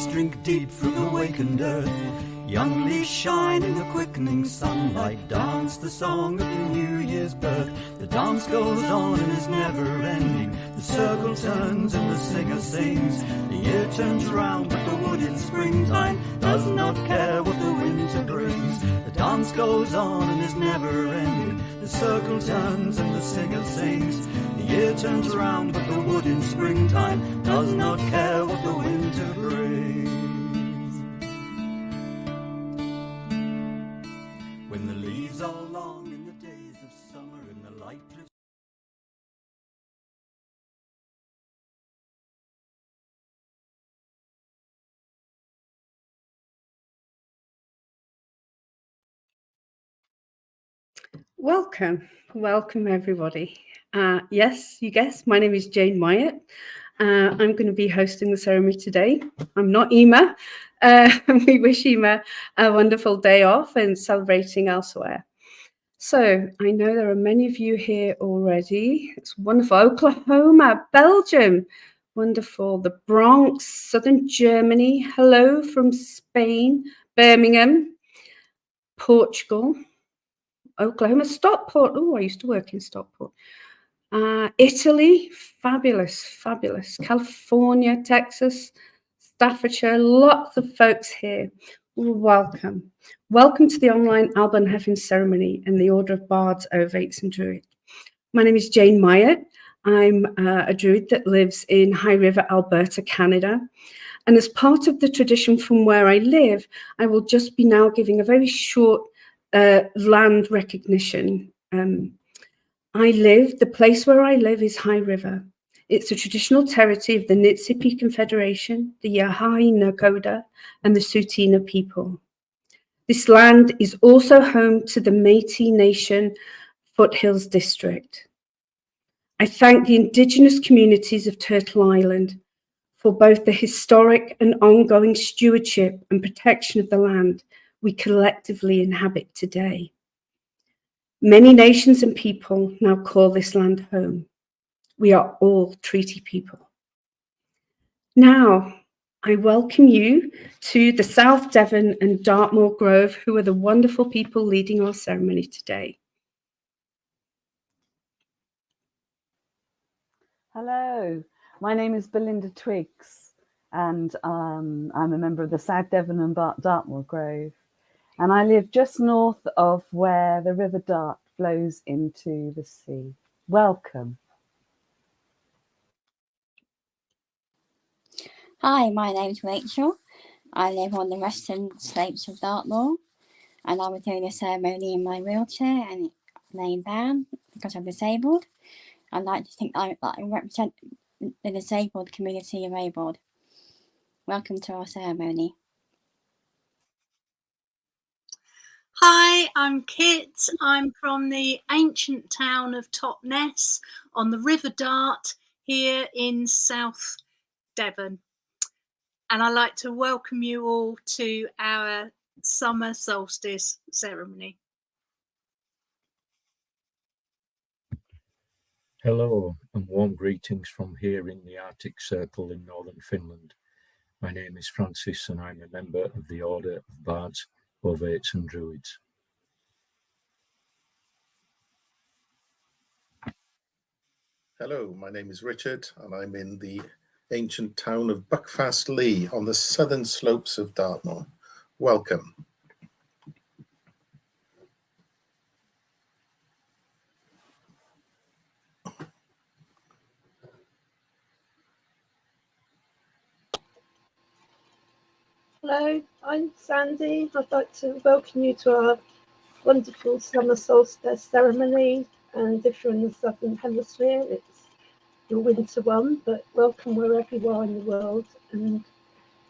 lips drink deep from awakened earth. Young leaves shine in the quickening sunlight, dance the song of the New Year's birth. The dance goes on and is never ending. The circle turns and the singer sings. The year turns round, but the wood in springtime does not care what the winter brings. The dance goes on and is never ending. The circle turns and the singer sings. The year turns round, but the wood in springtime does not care what the winter brings. When the leaves are long in the days of summer and the light drifts. Welcome everybody. Yes, you guessed, my name is Jane Myatt. I'm going to be hosting the ceremony today. I'm not Ema. We wish Ema a wonderful day off and celebrating elsewhere. So I know there are many of you here already. It's wonderful. Oklahoma, Belgium, wonderful. The Bronx, Southern Germany. Hello from Spain, Birmingham, Portugal, Oklahoma, Stockport. Oh, I used to work in Stockport. Italy, fabulous. California, Texas, Staffordshire, lots of folks here. Welcome. Welcome to the online Alban Hefin ceremony in the Order of Bards, Ovates and Druids. My name is Jane Myatt. I'm a Druid that lives in High River, Alberta, Canada. And as part of the tradition from where I live, I will just be now giving a very short land recognition. The place where I live is High River. It's a traditional territory of the Nitsipi Confederation, the Yahai Nakoda, and the Tsuut'ina people. This land is also home to the Métis Nation Foothills District. I thank the Indigenous communities of Turtle Island for both the historic and ongoing stewardship and protection of the land we collectively inhabit today. Many nations and people now call this land home. We are all treaty people. Now, I welcome you to the South Devon and Dartmoor Grove, who are the wonderful people leading our ceremony today. Hello, my name is Belinda Twiggs, and I'm a member of the South Devon and Dartmoor Grove. And I live just north of where the River Dart flows into the sea. Welcome. Hi, my name's Rachel. I live on the western slopes of Dartmoor, and I'm doing a ceremony in my wheelchair and laying down because I'm disabled. I'd like to think I represent the disabled community of Abled. Welcome to our ceremony. Hi, I'm Kit. I'm from the ancient town of Totnes on the River Dart here in South Devon. And I'd like to welcome you all to our summer solstice ceremony. Hello and warm greetings from here in the Arctic Circle in northern Finland. My name is Francis and I'm a member of the Order of Bards, Ovates and Druids. Hello, my name is Richard and I'm in the ancient town of Buckfast Lee on the southern slopes of Dartmoor. Welcome. Hello, I'm Sandy. I'd like to welcome you to our wonderful summer solstice ceremony. And if you're in the southern hemisphere, it's your winter one, but welcome wherever you are in the world. And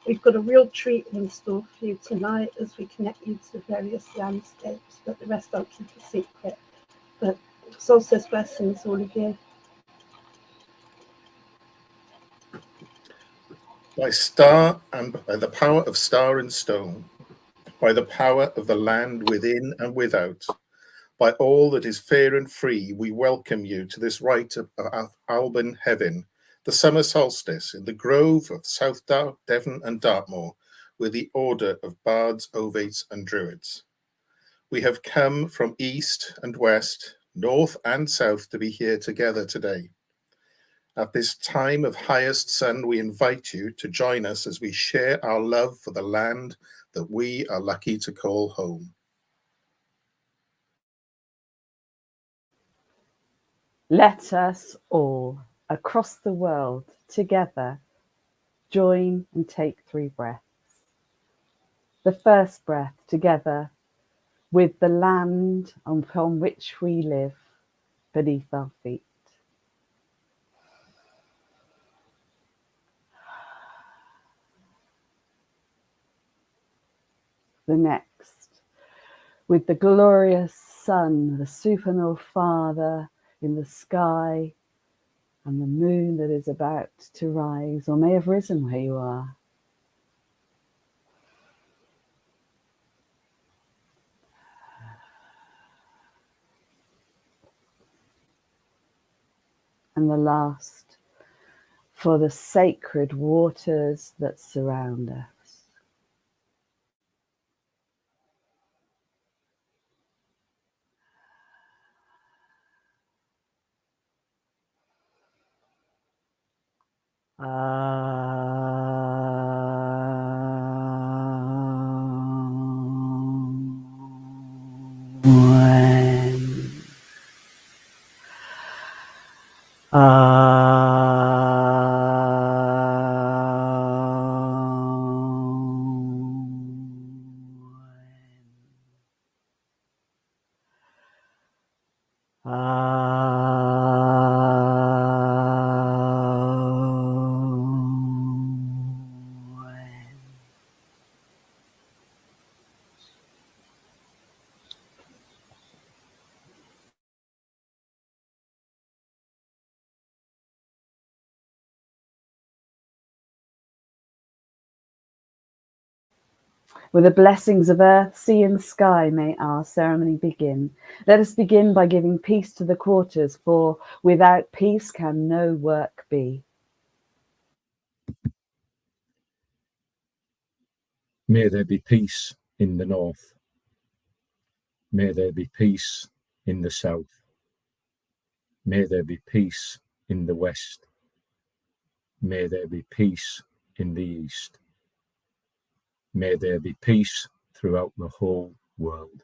we've got a real treat in store for you tonight as we connect you to various landscapes, but the rest I'll keep a secret. But solstice blessings, all of you. By star and by the power of star and stone, by the power of the land within and without, by all that is fair and free, we welcome you to this rite of Alban Hefin, the the summer solstice in the grove of South Devon and Dartmoor with the order of Bards, Ovates and Druids. We have come from east and west, north and south to be here together today. At this time of highest sun, we invite you to join us as we share our love for the land that we are lucky to call home. Let us all across the world together join and take 3 breaths. The first breath together with the land upon which we live beneath our feet. The next with the glorious sun, the supernal Father in the sky, and the moon that is about to rise or may have risen where you are. And the last, for the sacred waters that surround us. With the blessings of earth, sea and sky may our ceremony begin. Let us begin by giving peace to the quarters, for without peace can no work be. May there be peace in the north. May there be peace in the south. May there be peace in the west. May there be peace in the east. May there be peace throughout the whole world.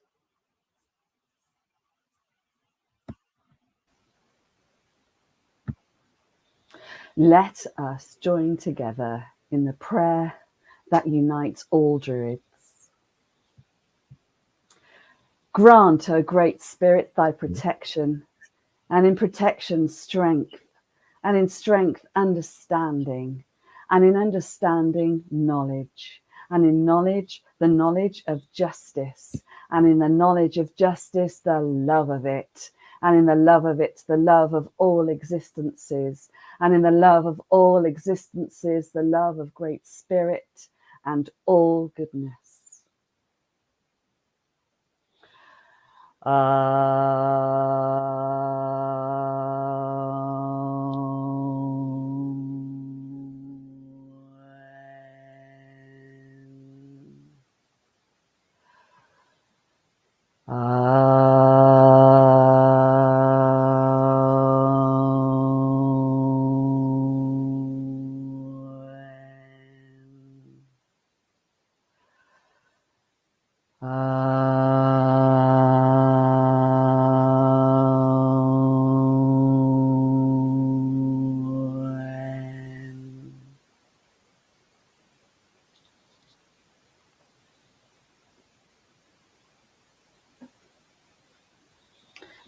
Let us join together in the prayer that unites all Druids. Grant, O Great Spirit, thy protection, and in protection strength, and in strength understanding, and in understanding knowledge, and in knowledge the knowledge of justice, and in the knowledge of justice the love of it, and in the love of it the love of all existences, and in the love of all existences the love of Great Spirit and all goodness.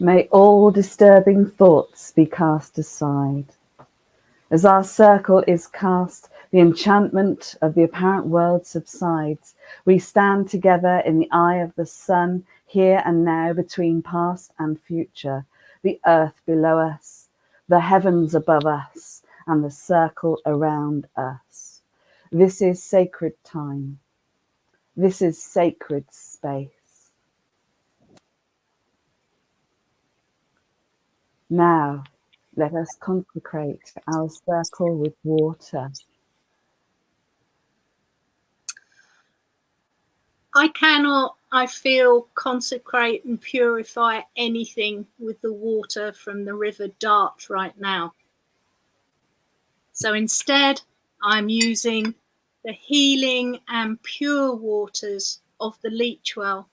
May all disturbing thoughts be cast aside. As our circle is cast, the enchantment of the apparent world subsides. We stand together in the eye of the sun, here and now, between past and future, the earth below us, the heavens above us, and the circle around us. This is sacred time. This is sacred space. Now, let us consecrate our circle with water. I cannot, I feel, consecrate and purify anything with the water from the River Dart right now. So instead, I'm using the healing and pure waters of the Leech Well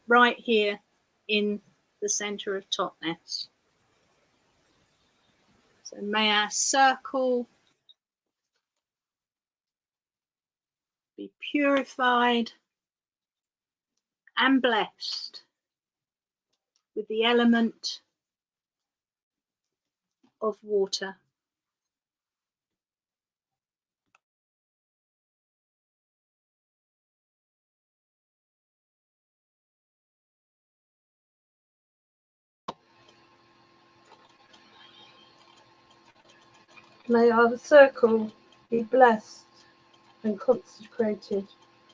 right here in the centre of Totnes. So may our circle be purified and blessed with the element of water. May our circle be blessed and consecrated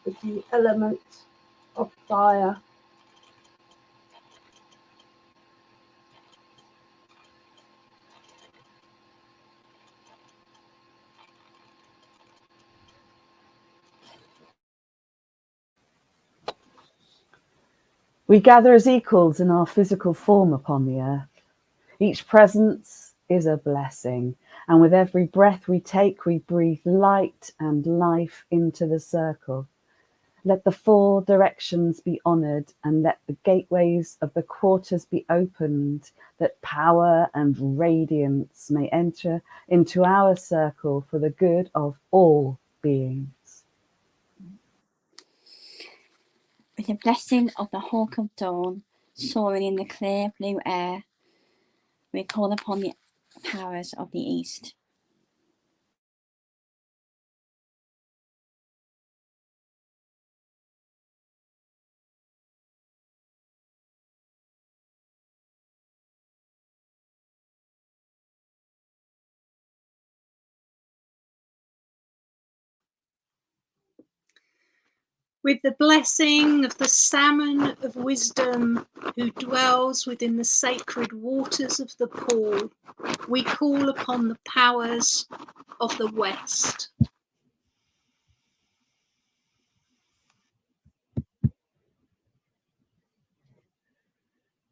with the element of fire. We gather as equals in our physical form upon the earth. Each presence is a blessing, and with every breath we take, we breathe light and life into the circle. Let the four directions be honoured, and let the gateways of the quarters be opened, that power and radiance may enter into our circle for the good of all beings. With the blessing of the hawk of dawn soaring in the clear blue air, we call upon the powers of the east. With the blessing of the salmon of wisdom who dwells within the sacred waters of the pool, we call upon the powers of the west.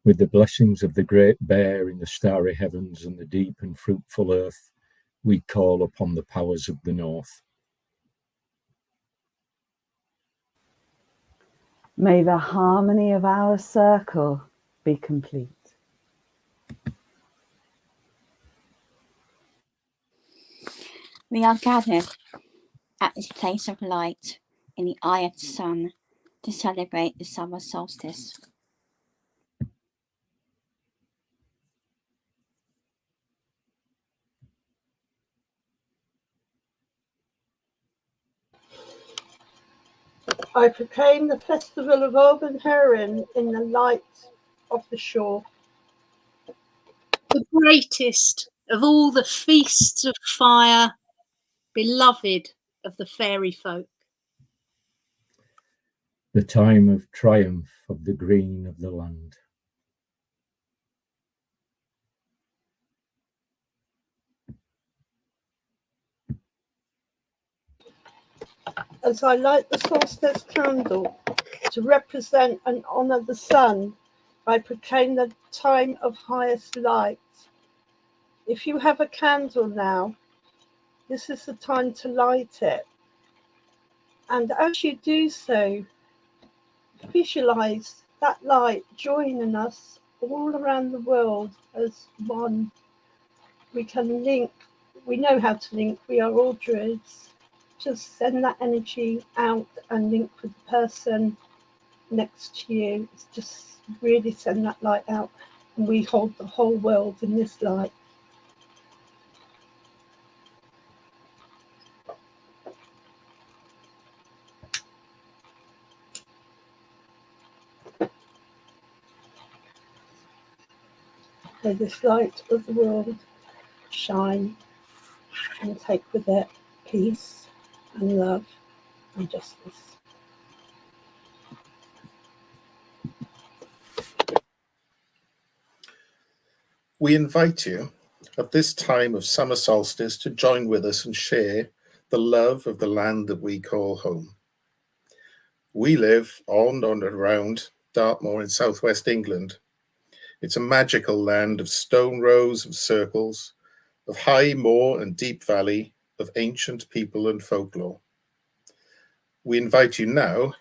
With the blessings of the great bear in the starry heavens and the deep and fruitful earth, we call upon the powers of the north. May the harmony of our circle be complete. We are gathered at this place of light in the eye of the sun to celebrate the summer solstice. I proclaim the festival of Alban Hefin in the light of the shore. The greatest of all the feasts of fire, beloved of the fairy folk. The time of triumph of the green of the land. As I light the solstice candle to represent and honour the sun, I proclaim the time of highest light. If you have a candle now, this is the time to light it. And as you do so, visualize that light joining us all around the world as one. We can link, we know how to link, we are all Druids. Just send that energy out and link with the person next to you. It's just really send that light out, and we hold the whole world in this light. May this light of the world shine and take with it peace and love and justice. We invite you at this time of summer solstice to join with us and share the love of the land that we call home. We live on and around Dartmoor in southwest England. It's a magical land of stone rows of circles, of high moor and deep valley, of ancient people and folklore. We invite you now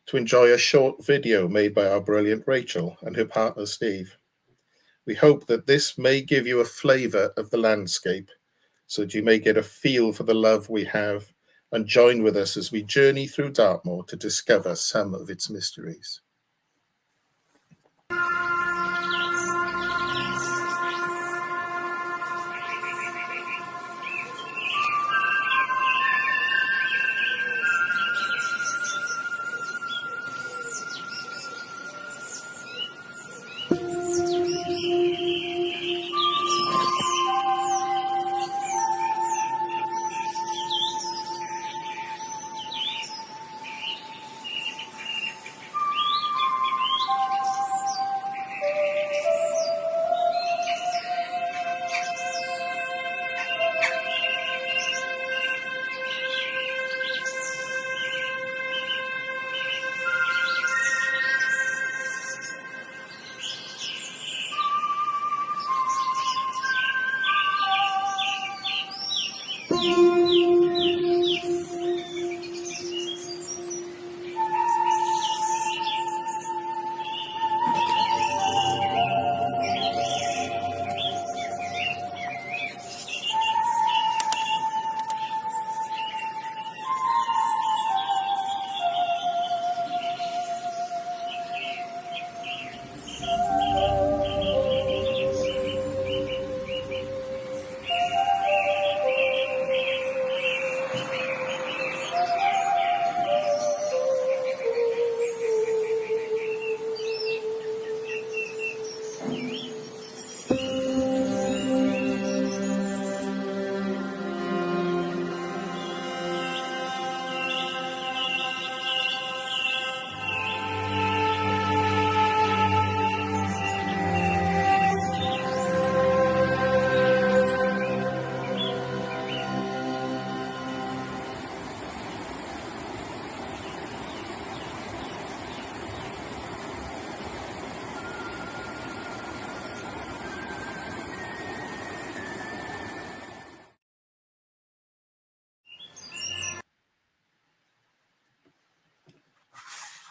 to enjoy a short video made by our brilliant Rachel and her partner Steve. We hope that this may give you a flavour of the landscape so that you may get a feel for the love we have and join with us as we journey through Dartmoor to discover some of its mysteries.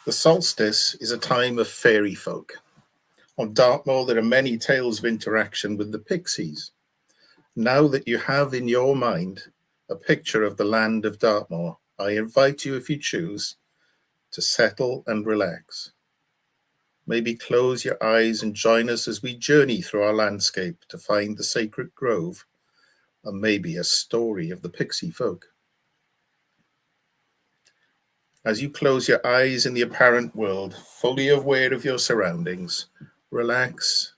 The solstice is a time of fairy folk. On Dartmoor, there are many tales of interaction with the pixies. Now that you have in your mind a picture of the land of Dartmoor, I invite you, if you choose, to settle and relax. Maybe close your eyes and join us as we journey through our landscape to find the sacred grove and maybe a story of the pixie folk. As you close your eyes in the apparent world, fully aware of your surroundings, relax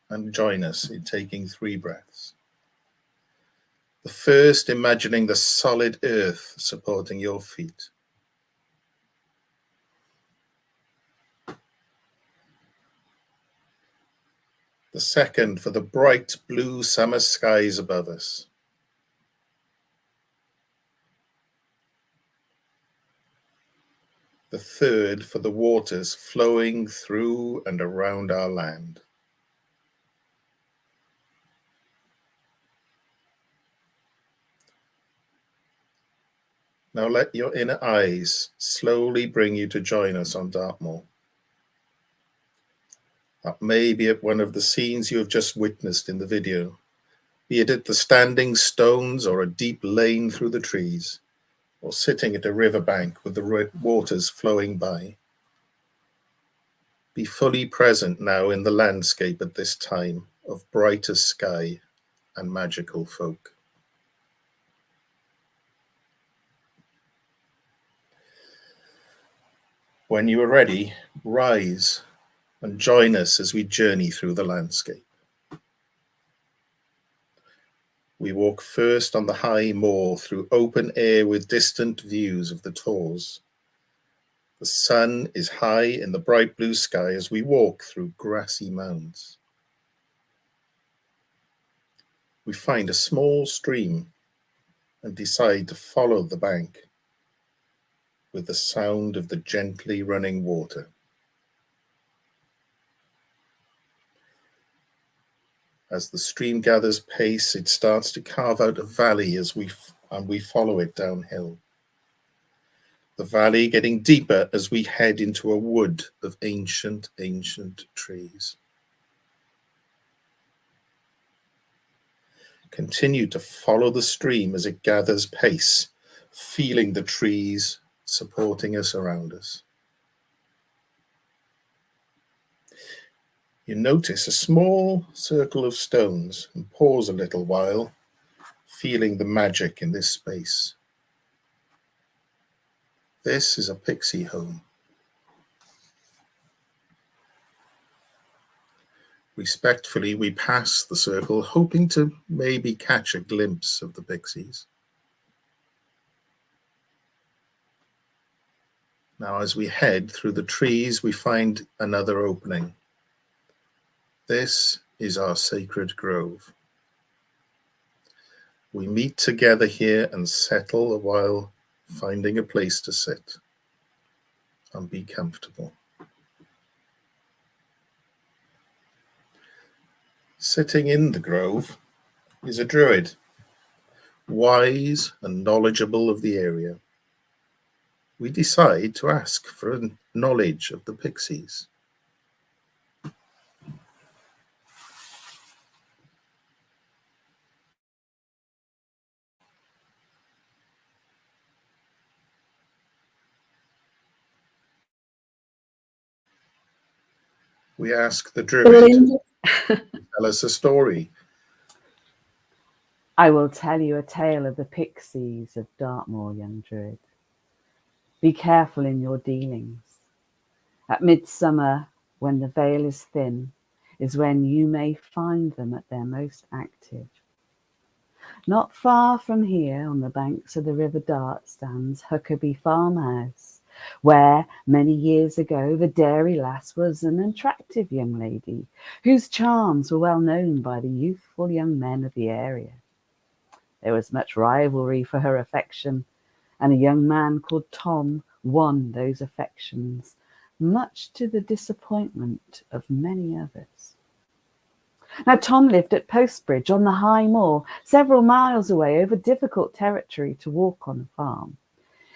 and join us in taking 3 breaths. The first, imagining the solid earth supporting your feet. The second, for the bright blue summer skies above us. The third, for the waters flowing through and around our land. Now let your inner eyes slowly bring you to join us on Dartmoor. That may be at one of the scenes you have just witnessed in the video, be it at the standing stones or a deep lane through the trees, or sitting at a riverbank with the waters flowing by. Be fully present now in the landscape at this time of brighter sky and magical folk. When you are ready, rise and join us as we journey through the landscape. We walk first on the high moor through open air with distant views of the tors. The sun is high in the bright blue sky as we walk through grassy mounds. We find a small stream and decide to follow the bank with the sound of the gently running water. As the stream gathers pace, it starts to carve out a valley as we follow it downhill. The valley getting deeper as we head into a wood of ancient trees. Continue to follow the stream as it gathers pace, feeling the trees supporting us around us. You notice a small circle of stones and pause a little while, feeling the magic in this space. This is a pixie home. Respectfully, we pass the circle, hoping to maybe catch a glimpse of the pixies. Now, as we head through the trees, we find another opening. This is our sacred grove. We meet together here and settle a while, finding a place to sit and be comfortable. Sitting in the grove is a druid, wise and knowledgeable of the area. We decide to ask for a knowledge of the pixies. We ask the druid to tell us a story. I will tell you a tale of the pixies of Dartmoor, young druid. Be careful in your dealings. At midsummer, when the veil is thin, is when you may find them at their most active. Not far from here, on the banks of the River Dart, stands Huckerby Farmhouse, where many years ago the dairy lass was an attractive young lady whose charms were well known by the youthful young men of the area. There was much rivalry for her affection, and a young man called Tom won those affections, much to the disappointment of many others. Now, Tom lived at Postbridge on the High Moor, several miles away over difficult territory to walk on a farm.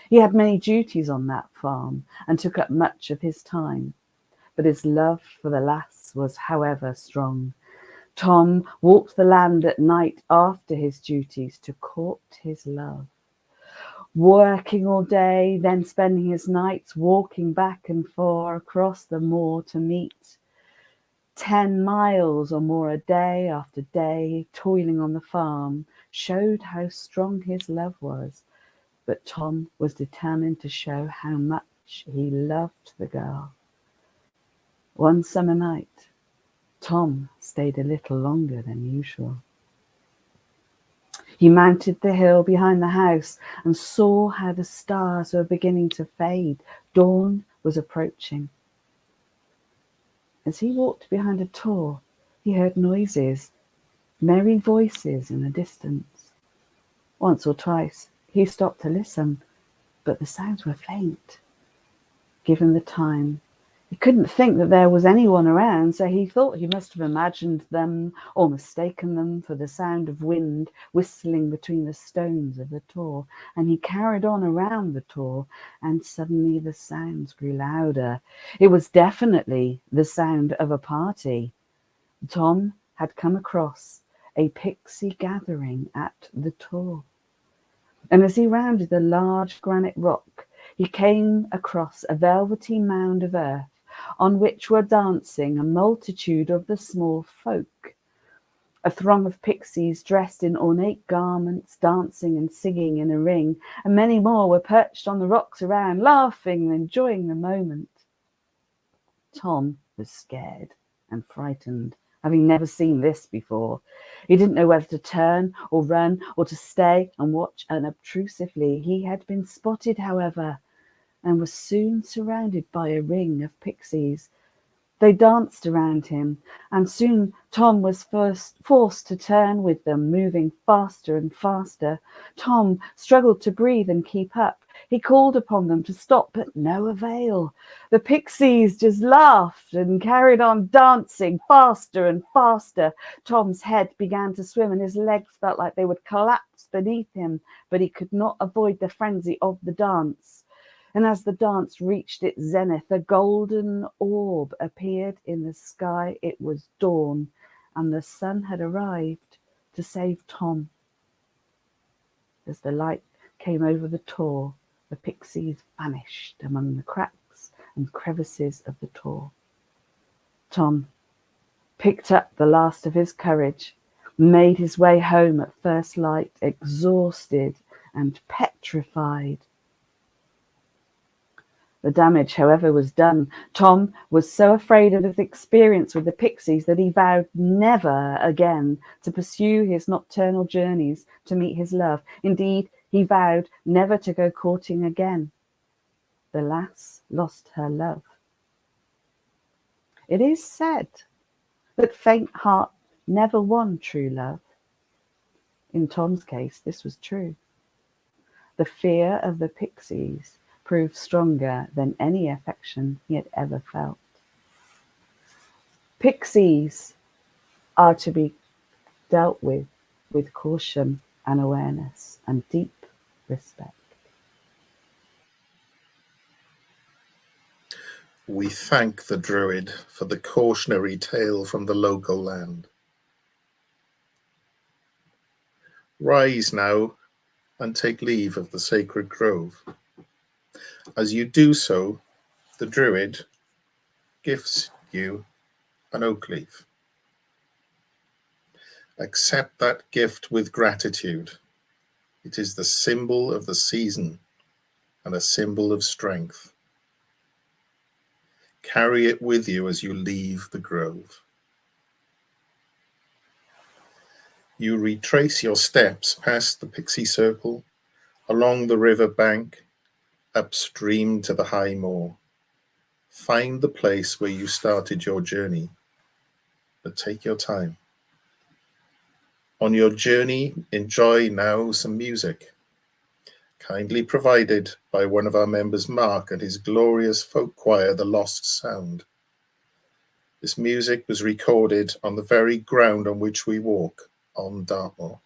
He had many duties on that farm and took up much of his time, but his love for the lass was, however, strong. Tom walked the land at night after his duties to court his love, working all day, then spending his nights walking back and forth across the moor to meet. 10 miles or more a day after day, toiling on the farm, showed how strong his love was. But Tom was determined to show how much he loved the girl. One summer night, Tom stayed a little longer than usual. He mounted the hill behind the house and saw how the stars were beginning to fade. Dawn was approaching. As he walked behind a tor, he heard noises, merry voices in the distance. Once or twice he stopped to listen, but the sounds were faint. Given the time, he couldn't think that there was anyone around, so he thought he must have imagined them or mistaken them for the sound of wind whistling between the stones of the tor, and he carried on around the tor, and suddenly the sounds grew louder. It was definitely the sound of a party. Tom had come across a pixie gathering at the tor, and as he rounded the large granite rock, he came across a velvety mound of earth on which were dancing a multitude of the small folk. A throng of pixies dressed in ornate garments, dancing and singing in a ring, and many more were perched on the rocks around, laughing and enjoying the moment. Tom was scared and frightened, having never seen this before. He didn't know whether to turn or run or to stay and watch unobtrusively. He had been spotted, however, and was soon surrounded by a ring of pixies. They danced around him, and soon Tom was forced to turn with them, moving faster and faster. Tom struggled to breathe and keep up. He called upon them to stop, but no avail. The pixies just laughed and carried on dancing faster and faster. Tom's head began to swim and his legs felt like they would collapse beneath him, but he could not avoid the frenzy of the dance. And as the dance reached its zenith, a golden orb appeared in the sky. It was dawn, and the sun had arrived to save Tom. As the light came over the tor, the pixies vanished among the cracks and crevices of the tor. Tom picked up the last of his courage, made his way home at first light, exhausted and petrified. The damage, however, was done. Tom was so afraid of his experience with the pixies that he vowed never again to pursue his nocturnal journeys to meet his love. Indeed, he vowed never to go courting again. The lass lost her love. It is said that faint heart never won true love. In Tom's case, this was true. The fear of the pixies proved stronger than any affection he had ever felt. Pixies are to be dealt with caution and awareness and deep respect. We thank the Druid for the cautionary tale from the local land. Rise now and take leave of the sacred grove. As you do so, the Druid gifts you an oak leaf. Accept that gift with gratitude. It is the symbol of the season and a symbol of strength. Carry it with you as you leave the grove. You retrace your steps past the pixie circle, along the river bank, upstream to the high moor. Find the place where you started your journey, but take your time. On your journey, enjoy now some music, kindly provided by one of our members, Mark, and his glorious folk choir, The Lost Sound. This music was recorded on the very ground on which we walk, on Dartmoor.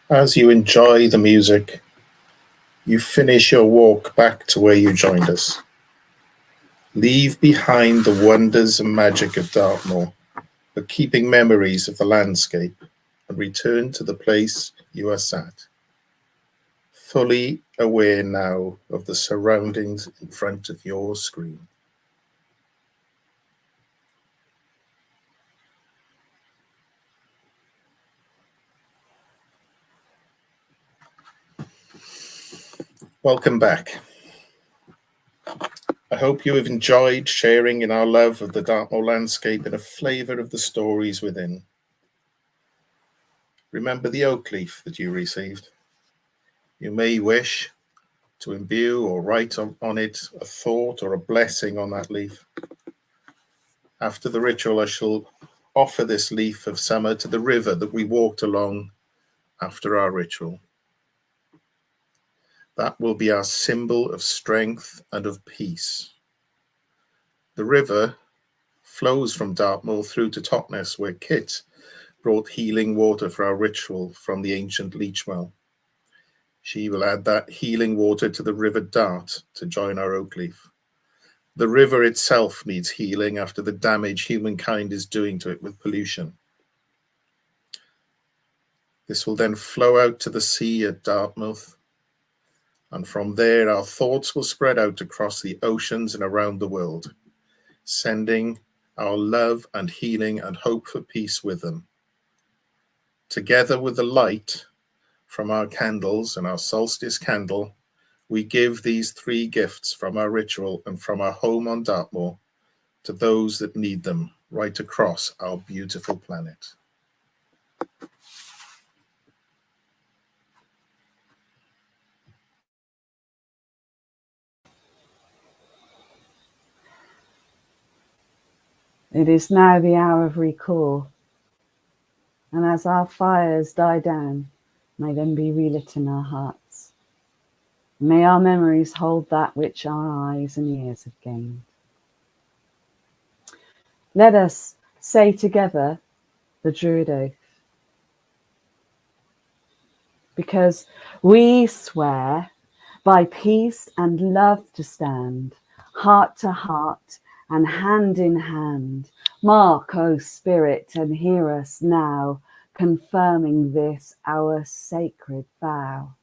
As you enjoy the music, you finish your walk back to where you joined us. Leave behind the wonders and magic of Dartmoor, but keeping memories of the landscape, and return to the place you are sat, fully aware now of the surroundings in front of your screen. Welcome back. I hope you have enjoyed sharing in our love of the Dartmoor landscape and a flavour of the stories within. Remember the oak leaf that you received. You may wish to imbue or write on it a thought or a blessing on that leaf. After the ritual, I shall offer this leaf of summer to the river that we walked along after our ritual. That will be our symbol of strength and of peace. The river flows from Dartmoor through to Totnes, where Kit brought healing water for our ritual from the ancient leech well. She will add that healing water to the River Dart to join our oak leaf. The river itself needs healing after the damage humankind is doing to it with pollution. This will then flow out to the sea at Dartmouth, and from there our thoughts will spread out across the oceans and around the world, sending our love and healing and hope for peace with them. Together with the light from our candles and our solstice candle, we give these three gifts from our ritual and from our home on Dartmoor to those that need them right across our beautiful planet. It is now the hour of recall, and as our fires die down, may them be relit in our hearts. May our memories hold that which our eyes and ears have gained. Let us say together the Druid Oath, because we swear by peace and love to stand, heart to heart and hand in hand. Mark, O Spirit, and hear us now, confirming this our sacred vow.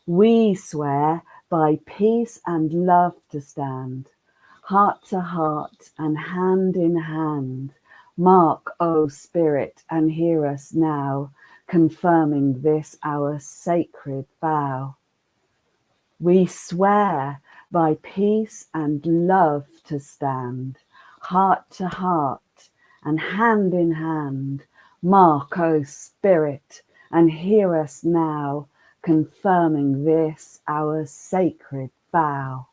We swear by peace and love to stand, heart to heart and hand in hand. Mark, O Spirit, and hear us now, confirming this our sacred vow. We swear by peace and love to stand, heart to heart and hand in hand. Mark, O Spirit, and hear us now, confirming this our sacred vow.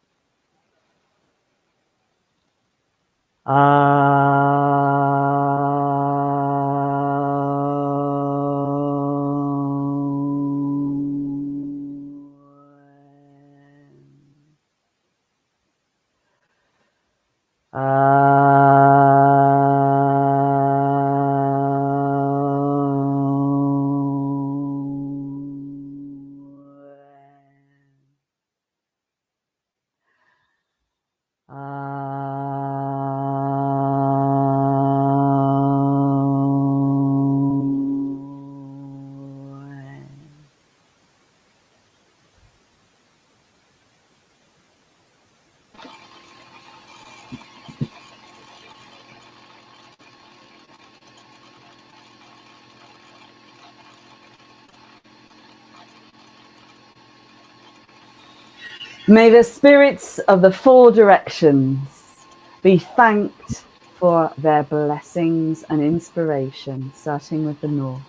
May the spirits of the four directions be thanked for their blessings and inspiration, starting with the north.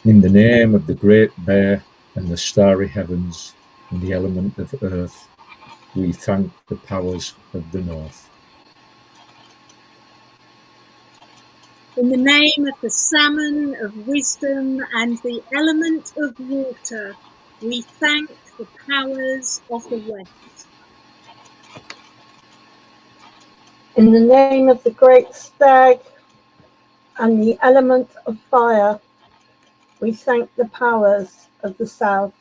In the name of the Great Bear and the starry heavens and the element of earth, we thank the powers of the north. In the name of the salmon of wisdom and the element of water, we thank the powers of the west. In the name of the great stag and the element of fire, we thank the powers of the south.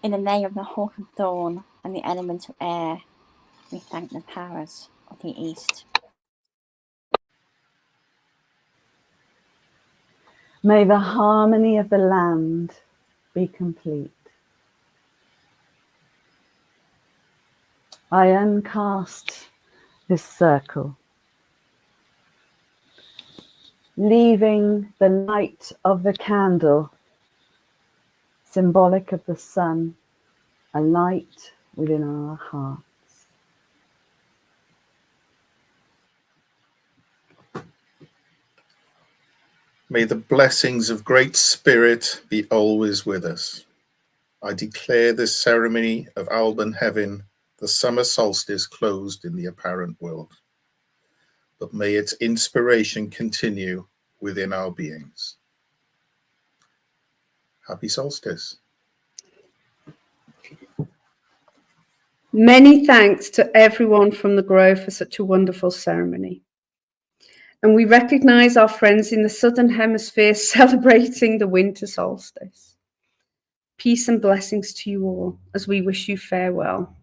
In the name of the hawk of dawn and the element of air, we thank the powers of the east. May the harmony of the land be complete. I uncast this circle, leaving the light of the candle, symbolic of the sun, a light within our hearts. May the blessings of Great Spirit be always with us. I declare this ceremony of Alban Hefin, the summer solstice, closed in the apparent world. But may its inspiration continue within our beings. Happy solstice. Many thanks to everyone from the Grove for such a wonderful ceremony. And we recognise our friends in the Southern Hemisphere celebrating the winter solstice. Peace and blessings to you all as we wish you farewell.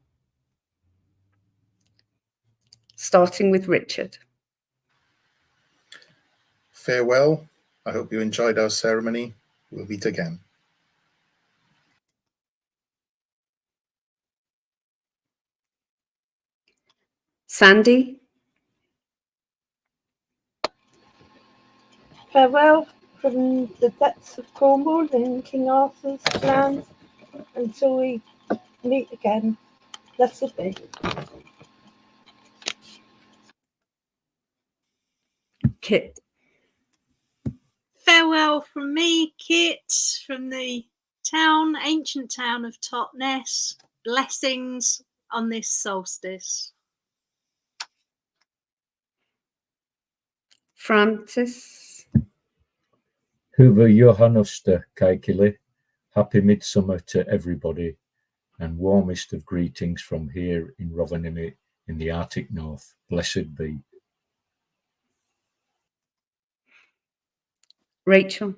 Starting with Richard. Farewell. I hope you enjoyed our ceremony. We'll meet again. Sandy. Farewell from the depths of Cornwall in King Arthur's land until we meet again. Blessed be. Kit. Farewell from me, Kit, from the ancient town of Totnes. Blessings on this solstice. Francis. Huva Johannosta Kaikile, happy midsummer to everybody, and warmest of greetings from here in Rovaniemi in the Arctic North. Blessed be. Rachel.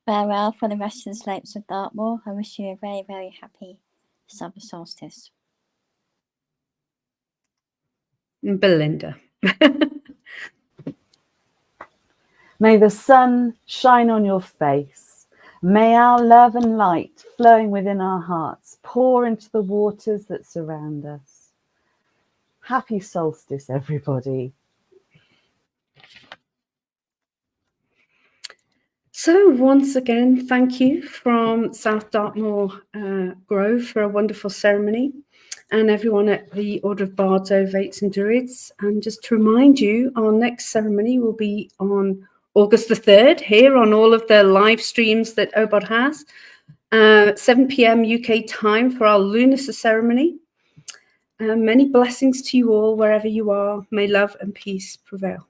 Farewell for the rest of the slopes of Dartmoor. I wish you a very, very happy summer solstice. Belinda. May the sun shine on your face. May our love and light flowing within our hearts pour into the waters that surround us. Happy solstice, everybody. So once again, thank you from South Dartmoor Grove for a wonderful ceremony, and everyone at the Order of Bards, Ovates and Druids. And just to remind you, our next ceremony will be on August the 3rd, here on all of the live streams that OBOD has, 7 p.m. UK time for our Lunar ceremony. Many blessings to you all, wherever you are. May love and peace prevail.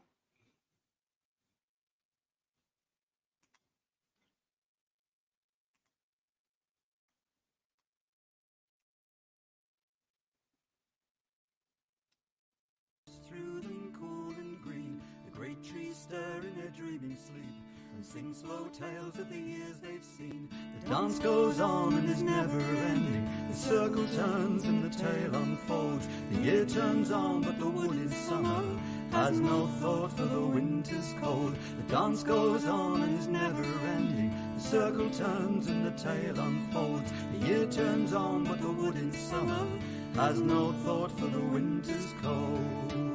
Through them cool and green, the great trees stir in their dreaming sleep and sing slow tales of the years they've seen. The dance goes on and is never ending. The circle turns and the tale unfolds. The year turns on, but the wood is summer, has no thought for the winter's cold. The dance goes on and is never ending. The circle turns and the tale unfolds. The year turns on, but the wood in summer has no thought for the winter's cold.